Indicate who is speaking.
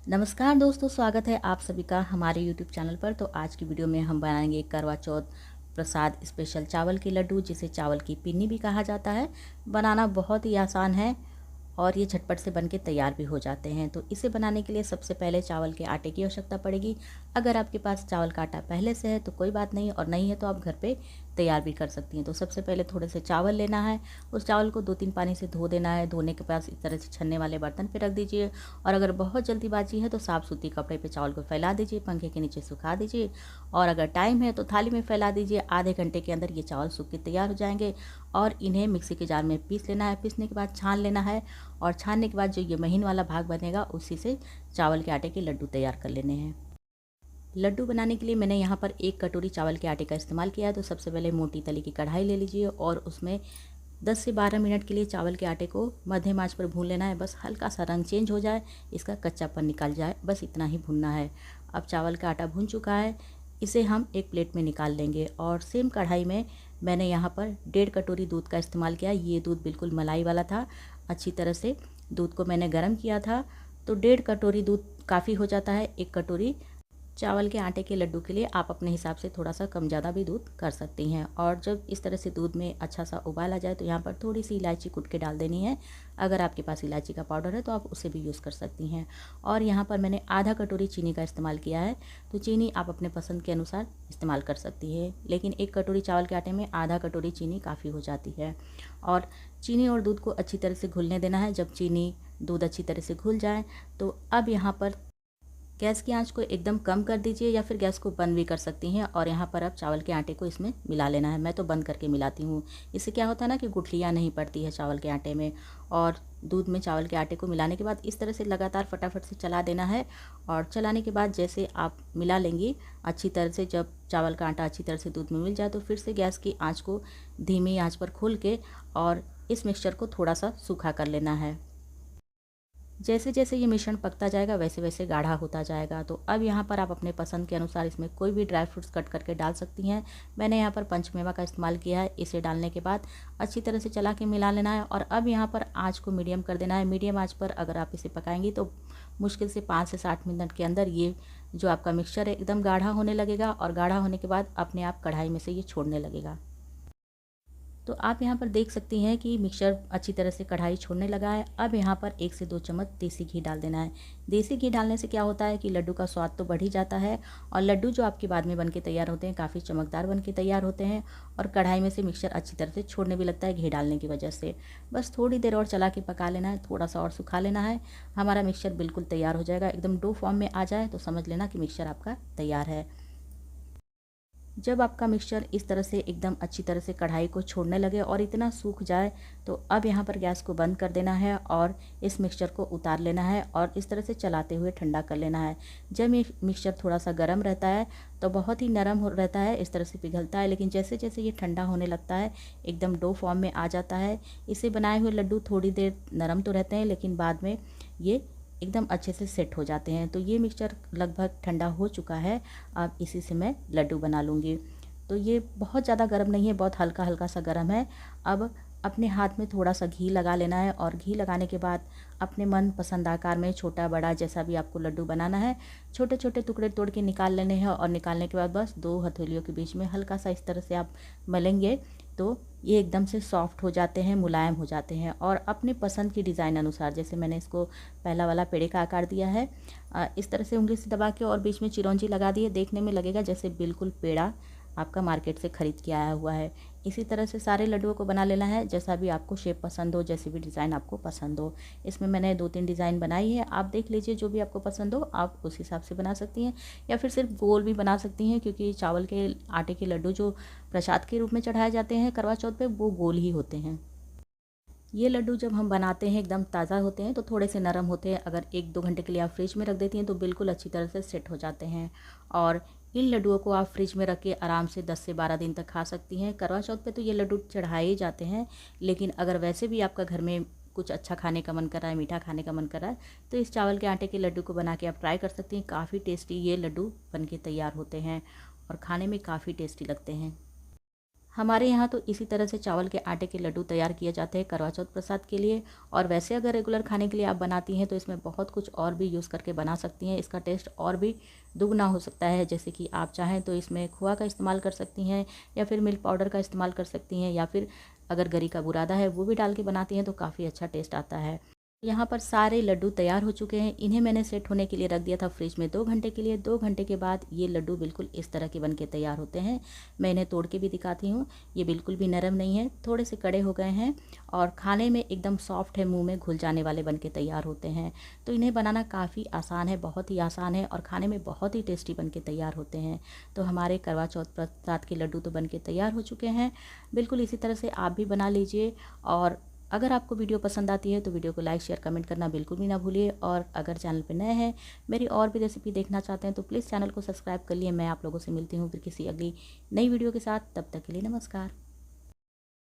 Speaker 1: नमस्कार दोस्तों, स्वागत है आप सभी का हमारे YouTube चैनल पर। तो आज की वीडियो में हम बनाएंगे करवा चौथ प्रसाद स्पेशल चावल के लड्डू, जिसे चावल की पिन्नी भी कहा जाता है। बनाना बहुत ही आसान है और ये झटपट से बनके तैयार भी हो जाते हैं। तो इसे बनाने के लिए सबसे पहले चावल के आटे की आवश्यकता पड़ेगी। अगर आपके पास चावल का आटा पहले से है तो कोई बात नहीं, और नहीं है तो आप घर पे तैयार भी कर सकती हैं। तो सबसे पहले थोड़े से चावल लेना है, उस चावल को 2-3 पानी से धो देना है। धोने के बाद इस तरह से छन्ने वाले बर्तन पे रख दीजिए, और अगर बहुत जल्दीबाजी है तो साफ सूती कपड़े पे चावल को फैला दीजिए, पंखे के नीचे सुखा दीजिए, और अगर टाइम है तो थाली में फैला दीजिए। आधे घंटे के अंदर ये चावल सूख के तैयार हो जाएंगे और इन्हें मिक्सी के जार में पीस लेना है। पीसने के बाद छान लेना है, और छानने के बाद जो ये महीन वाला भाग बनेगा उसी से चावल के आटे के लड्डू तैयार कर लेने हैं। लड्डू बनाने के लिए मैंने यहाँ पर 1 कटोरी चावल के आटे का इस्तेमाल किया है। तो सबसे पहले मोटी तली की कढ़ाई ले लीजिए और उसमें 10 से 12 मिनट के लिए चावल के आटे को मध्यम आंच पर भून लेना है। बस हल्का सा रंग चेंज हो जाए, इसका कच्चापन निकल जाए, बस इतना ही भूनना है। अब चावल का आटा भून चुका है, इसे हम एक प्लेट में निकाल लेंगे। और सेम कढ़ाई में मैंने यहाँ पर 1.5 कटोरी दूध का इस्तेमाल किया। ये दूध बिल्कुल मलाई वाला था। अच्छी तरह से दूध को मैंने गर्म किया था। तो 1.5 कटोरी दूध काफ़ी हो जाता है 1 कटोरी चावल के आटे के लड्डू के लिए। आप अपने हिसाब से थोड़ा सा कम ज़्यादा भी दूध कर सकती हैं। और जब इस तरह से दूध में अच्छा सा उबाल आ जाए तो यहाँ पर थोड़ी सी इलायची कूट के डाल देनी है। अगर आपके पास इलायची का पाउडर है तो आप उसे भी यूज़ कर सकती हैं। और यहाँ पर मैंने आधा कटोरी चीनी का इस्तेमाल किया है। तो चीनी आप अपने पसंद के अनुसार इस्तेमाल कर सकती है, लेकिन 1 कटोरी चावल के आटे में आधा कटोरी चीनी काफ़ी हो जाती है। और चीनी और दूध को अच्छी तरह से घुलने देना है। जब चीनी दूध अच्छी तरह से घुल जाए तो अब यहाँ पर गैस की आंच को एकदम कम कर दीजिए, या फिर गैस को बंद भी कर सकती हैं। और यहाँ पर अब चावल के आटे को इसमें मिला लेना है। मैं तो बंद करके मिलाती हूँ। इससे क्या होता है ना कि गुठलियाँ नहीं पड़ती है चावल के आटे में। और दूध में चावल के आटे को मिलाने के बाद इस तरह से लगातार फटाफट से चला देना है। और चलाने के बाद जैसे आप मिला लेंगी अच्छी तरह से, जब चावल का आटा अच्छी तरह से दूध में मिल जाए तो फिर से गैस की आँच को धीमी आँच पर खोल के और इस मिक्सचर को थोड़ा सा सूखा कर लेना है। जैसे जैसे ये मिश्रण पकता जाएगा वैसे वैसे गाढ़ा होता जाएगा। तो अब यहाँ पर आप अपने पसंद के अनुसार इसमें कोई भी ड्राई फ्रूट्स कट करके डाल सकती हैं। मैंने यहाँ पर पंचमेवा का इस्तेमाल किया है। इसे डालने के बाद अच्छी तरह से चला के मिला लेना है। और अब यहाँ पर आँच को मीडियम कर देना है। मीडियम आँच पर अगर आप इसे पकाएंगी तो मुश्किल से 5 से 7 मिनट के अंदर ये जो आपका मिक्सचर है एकदम गाढ़ा होने लगेगा, और गाढ़ा होने के बाद अपने आप कढ़ाई में से ये छोड़ने लगेगा। तो आप यहाँ पर देख सकती हैं कि मिक्सचर अच्छी तरह से कढ़ाई छोड़ने लगा है। अब यहाँ पर 1 से 2 चम्मच देसी घी डाल देना है। देसी घी डालने से क्या होता है कि लड्डू का स्वाद तो बढ़ ही जाता है, और लड्डू जो आपके बाद में बनके तैयार होते हैं काफ़ी चमकदार बनके तैयार होते हैं, और कढ़ाई में से मिक्सचर अच्छी तरह से छोड़ने भी लगता है घी डालने की वजह से। बस थोड़ी देर और चला के पका लेना है, थोड़ा सा और सुखा लेना है। हमारा मिक्सचर बिल्कुल तैयार हो जाएगा। एकदम डो फॉर्म में आ जाए तो समझ लेना कि मिक्सचर आपका तैयार है। जब आपका मिक्सचर इस तरह से एकदम अच्छी तरह से कढ़ाई को छोड़ने लगे और इतना सूख जाए तो अब यहाँ पर गैस को बंद कर देना है और इस मिक्सचर को उतार लेना है और इस तरह से चलाते हुए ठंडा कर लेना है। जब ये मिक्सचर थोड़ा सा गर्म रहता है तो बहुत ही नरम हो रहता है, इस तरह से पिघलता है, लेकिन जैसे जैसे ये ठंडा होने लगता है एकदम डो फॉर्म में आ जाता है। इसे बनाए हुए लड्डू थोड़ी देर नरम तो रहते हैं, लेकिन बाद में ये एकदम अच्छे से सेट हो जाते हैं। तो ये मिक्सचर लगभग ठंडा हो चुका है। अब इसी से मैं लड्डू बना लूँगी। तो ये बहुत ज़्यादा गर्म नहीं है, बहुत हल्का हल्का सा गर्म है। अब अपने हाथ में थोड़ा सा घी लगा लेना है, और घी लगाने के बाद अपने मन पसंद आकार में छोटा बड़ा जैसा भी आपको लड्डू बनाना है छोटे छोटे टुकड़े तोड़ के निकाल लेने हैं। और निकालने के बाद बस 2 हथेलियों के बीच में हल्का सा इस तरह से आप मलेंगे तो ये एकदम से सॉफ्ट हो जाते हैं, मुलायम हो जाते हैं। और अपने पसंद की डिज़ाइन अनुसार, जैसे मैंने इसको पहला वाला पेड़े का आकार दिया है, इस तरह से उंगली से दबा के और बीच में चिरौंजी लगा दी है। देखने में लगेगा जैसे बिल्कुल पेड़ा आपका मार्केट से ख़रीद के आया हुआ है। इसी तरह से सारे लड्डुओं को बना लेना है, जैसा भी आपको शेप पसंद हो, जैसी भी डिज़ाइन आपको पसंद हो। इसमें मैंने 2-3 डिज़ाइन बनाई है, आप देख लीजिए जो भी आपको पसंद हो आप उस हिसाब से बना सकती हैं, या फिर सिर्फ गोल भी बना सकती हैं, क्योंकि चावल के आटे के लड्डू जो प्रसाद के रूप में चढ़ाए जाते हैं करवा चौथ पे वो गोल ही होते हैं। ये लड्डू जब हम बनाते हैं एकदम ताज़ा होते हैं तो थोड़े से नरम होते हैं। अगर 1-2 घंटे के लिए आप फ्रिज में रख देती हैं तो बिल्कुल अच्छी तरह से सेट हो जाते हैं। और इन लड्डुओं को आप फ्रिज में रख के आराम से 10 से 12 दिन तक खा सकती हैं। करवा चौथ पे तो ये लड्डू चढ़ाए ही जाते हैं, लेकिन अगर वैसे भी आपका घर में कुछ अच्छा खाने का मन कर रहा है, मीठा खाने का मन कर रहा है, तो इस चावल के आटे के लड्डू को बना के आप ट्राई कर सकती हैं। काफ़ी टेस्टी ये लड्डू बन के तैयार होते हैं और खाने में काफ़ी टेस्टी लगते हैं। हमारे यहाँ तो इसी तरह से चावल के आटे के लड्डू तैयार किए जाते हैं करवा चौथ प्रसाद के लिए। और वैसे अगर रेगुलर खाने के लिए आप बनाती हैं तो इसमें बहुत कुछ और भी यूज़ करके बना सकती हैं, इसका टेस्ट और भी दुगना हो सकता है। जैसे कि आप चाहें तो इसमें खोआ का इस्तेमाल कर सकती हैं, या फिर मिल्क पाउडर का इस्तेमाल कर सकती हैं, या फिर अगर गरी का बुरादा है वो भी डाल के बनाती हैं तो काफ़ी अच्छा टेस्ट आता है। यहाँ पर सारे लड्डू तैयार हो चुके हैं। इन्हें मैंने सेट होने के लिए रख दिया था फ्रिज में 2 घंटे के लिए। 2 घंटे के बाद ये लड्डू बिल्कुल इस तरह के बन के तैयार होते हैं। मैं इन्हें तोड़ के भी दिखाती हूँ। ये बिल्कुल भी नरम नहीं है, थोड़े से कड़े हो गए हैं और खाने में एकदम सॉफ्ट है, मुंह में घुल जाने वाले बन के तैयार होते हैं। तो इन्हें बनाना काफ़ी आसान है, बहुत ही आसान है और खाने में बहुत ही टेस्टी बन के तैयार होते हैं। तो हमारे करवा चौथ प्रसाद के लड्डू तो बन के तैयार हो चुके हैं। बिल्कुल इसी तरह से आप भी बना लीजिए। और अगर आपको वीडियो पसंद आती है तो वीडियो को लाइक शेयर कमेंट करना बिल्कुल भी ना भूलिए। और अगर चैनल पे नए हैं, मेरी और भी रेसिपी देखना चाहते हैं तो प्लीज़ चैनल को सब्सक्राइब कर लिए। मैं आप लोगों से मिलती हूँ फिर किसी अगली नई वीडियो के साथ। तब तक के लिए नमस्कार।